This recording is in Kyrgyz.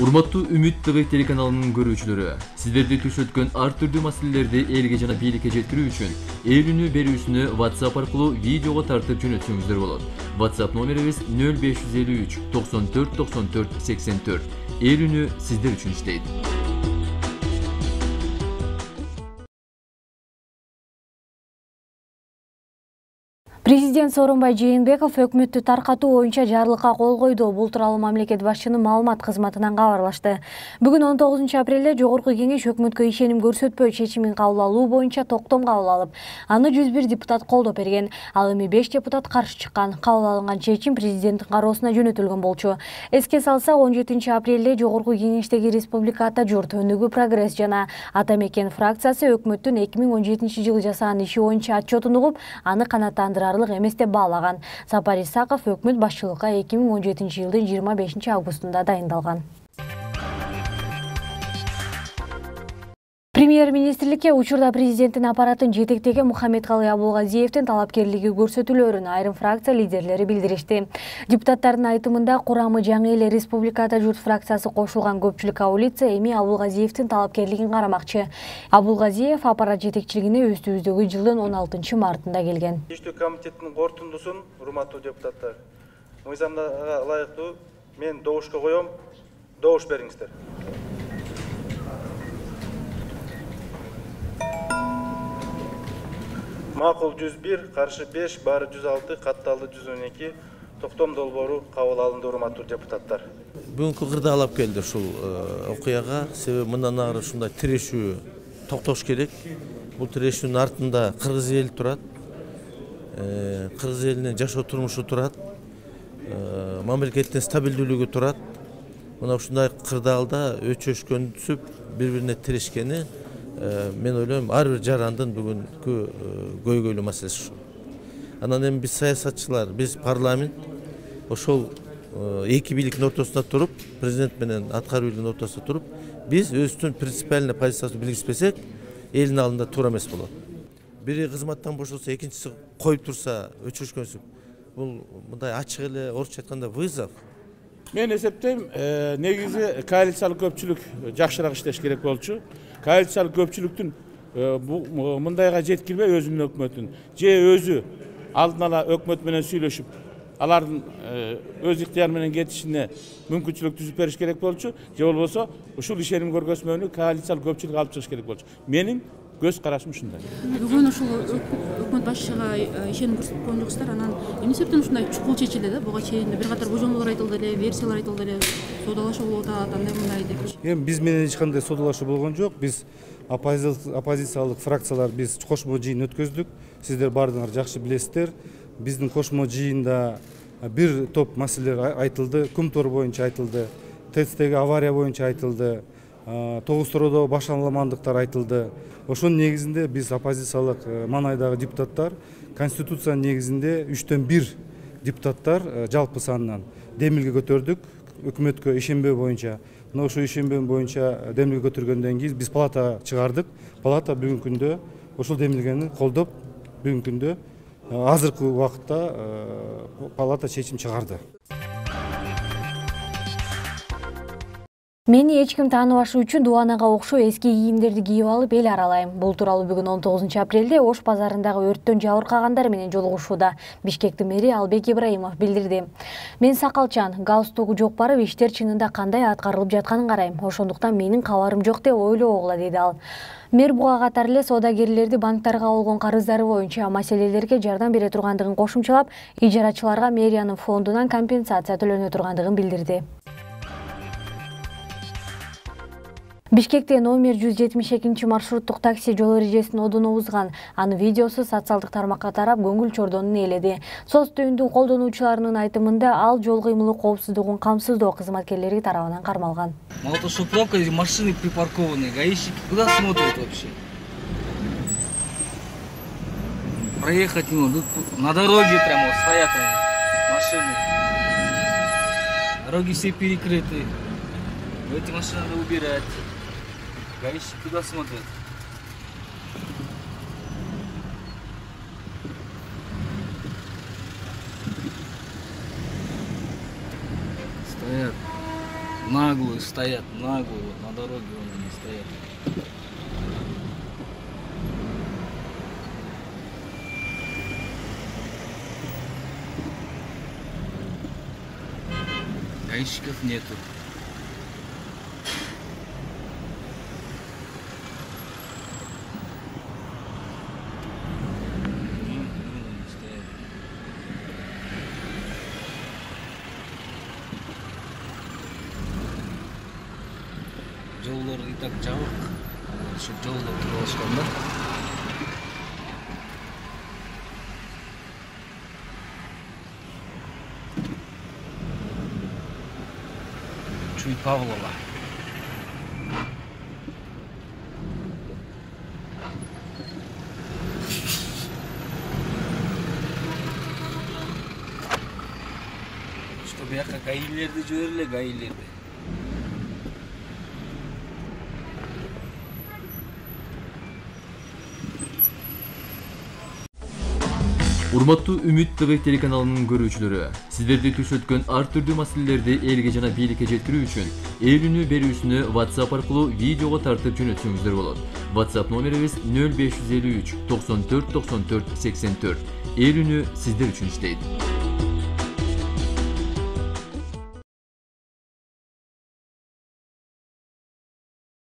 Урматтуу Үмүт ТВ телеканалынын көрүүчүлөрү, сиздерди түш өткөн ар түрдүү маселелерди элге жана бийликке жеткирүү үчүн ээлүүнү берүүсүнү WhatsApp аркылуу видеого тартып жөнөтсөңүздөр болот. WhatsApp номерибиз 0553 94 94 84. Ээлүүнү сиздер үчүн иштейт. Президент Сооронбай Жээнбеков өкмөттү таркатуу боюнча жарлыкка кол койду. Бул тууралуу мамлекет башчынын маалымат кызматынан кабарлашты. Бүгүн 19 апрелде жогорку кеңеш өкмөткө ишеним көрсөтпөө чечимин кабыл алуу боюнча токтом кабыл алып, аны 101 депутат колдоп берген. Ал эми 5 депутат каршы чыккан. Кабыл алынган чечим президенттин кароосуна жөнөтүлгөн болчу. Эске салсак, 17 апрелде жогорку кеңештеги Республика Ата Журт, Өнүгүү Прогресс жана Ата Мекен фракциясы өкмөттүн 2017 жылы жасаган иши боюнча отчетун угуп, аны канааттандырарлык эмес деп баалаган. Сапар Исаков өкмөт башчылыкка 2017 жылдын 25 августунда дайындалган. Премьер-министрликке учурда президенттин аппаратын жетектеген Мухаммедкалый Абулгазиевдин талапкерлиги көрсөтүлөрүн айрым фракция лидерлери билдиришти. Депутаттардын айтымында курамы жаңы эле Республика Ата Журт фракциясы кошулган көпчүлүк коалиция эми Абулгазиевдин талапкерлигин карамакчы. Абулгазиев аппарат жетекчилигине өстүбүздөгү жылдын 16 мартында келген. Иштөө комитетинин корутундусун, урматтуу депутаттар, мыйзамга ылайыктуу мен добушка коем, добуш бериңиздер. Макул 101, каршы 5, баары 106, катталды 112, токтом долбоору кабыл алынды, урматтуу депутаттар. Бүгүнкү кырдаалап келди ушул окуяга, себеби мындан ары ушундай тирешүү токтош керек. Бул тирешүүнүн артында кыргыз эли турат, кыргыз элинин жашоо турмушу турат, мамлекеттин стабилдүүлүгү турат. Мына ушундай кырдаалда өчөшкөнсүп, бири-бирине тирешкени мен ойлойм ар бир жарандын бүгүнкү көйгөйлүү маселеси ушул. Анан эми биз саясатчылар, биз парламент ошол эки бийликтин ортосунда туруп, президент менен аткаруу бийлигинин ортосунда туруп, биз өзүбүздүн принципиальный позициясын билгизбесек, элдин алдында туура эмес болот. Бири кызматтан бошолсо, экинчиси коюп турса, өчөшкөнсүп, бул мындай ачык эле орусча айтканда вызов. Мен эсептейм, негизи коалициялык көпчүлүк жакшыраак иштеш керек болчу. Коалициялык көпчүлүктүн мындайга жеткирбей өзүнүн өкмөтүн, же өзү алдын ала өкмөт менен сүйлөшүп, алардын өз ыктыяры менен кетишине мүмкүнчүлүк түзүп бериш керек болчу, же болбосо ушул ишеним көргөзмөнү коалициялык көпчүлүк алып чыгыш керек болчу. Менин көз карашым ушундай. Бүгүн ушул өкмөт башчыга ишеним көрсөткөн жоксуздар, анан эмне себептен ушундай чукул чечилди да? Буга чейин бир катар божомолдор айтылды эле, версиялар айтылды эле, соодалашуу болуп атат, андай мындай деп. Эми биз менен эч кандай соодалашуу болгон жок. Биз оппозициялык фракциялар биз кошмо жыйын өткөздүк. Сиздер баардыгыңар жакшы билесиздер. Биздин кошмо жыйында бир топ маселелер айтылды, Кумтор боюнча айтылды, ТЭЦтеги авария боюнча айтылды, Тогуз Тороодо башаламандыктар айтылды. Ошонун негизинде биз оппозициялык маанайдагы депутаттар конституциянын негизинде 3/1 депутаттар жалпы санынан демилге көтөрдүк өкмөткө ишенбөө боюнча. Мына ошол ишенбөө боюнча демилге көтөргөндөн кийин биз палатага чыгардык. Палата бүгүнкү күндө ошол демилгени колдоп, бүгүнкү күндө азыркы убакытта палата чечим чыгарды. Мени эч ким тааныбашы үчүн дубанага окшоо эски кийимдерди кийип алып эл аралайм. Бул тууралуу бүгүн 19 апрелде Ош базарындагы өрттөн жабыркагандар менен жолугушууда Бишкектин мэри Албек Ибраимов билдирди. Мен сакалчан, галстугу жок барып иштер чынында кандай аткарылып жатканын карайм. Ошондуктан менин кабарым жок деп ойлобогула, деди ал. Мэр буга катар эле соодагерлерди банктарга болгон карыздары боюнча маселелерге жардам бере тургандыгын кошумчалап, ижарачыларга мэриянын фондунан компенсация төлөнө тургандыгын билдирди. Бишкекте номер 172 маршруттук такси жол эрежесин одон узган. Анын видеосу социалдык тармакка тарап көңүл чордонун ээледи. Соц түйүндүн колдонуучуларынын айтымында ал жол кыймылы коопсуздугун камсыздоо кызматкерлери тарабынан кармалган. Мало того, что пробка, машины припаркованы, гаишники куда смотрят вообще? Проехать не могут, на дороге прямо стоят машины. Дороги все перекрыты, эти машины надо убирать. Гаишники куда смотрят? Стоят. Наглые стоят, наглые, вот на дороге вон они стоят. Гаишников нету. Жолдор и так жабык. Ошо жолдо туруп алышкан да. Чуй Павлова. Что бияка гаилерди жибереле, гаилерди. Урматтуу Үмүт ТV телеканалынын көрүүчүлөрү, сиздерди түш өткөн ар түрдүү маселелерди элге жана бийликке жеткирүү үчүн ээлүүнү берүүсүнү WhatsApp аркылуу видеого тартып жөнөтсөңүздөр болот. WhatsApp номерибиз 0553 94 94 84. Ээлүүнү сиздер үчүн иштейт.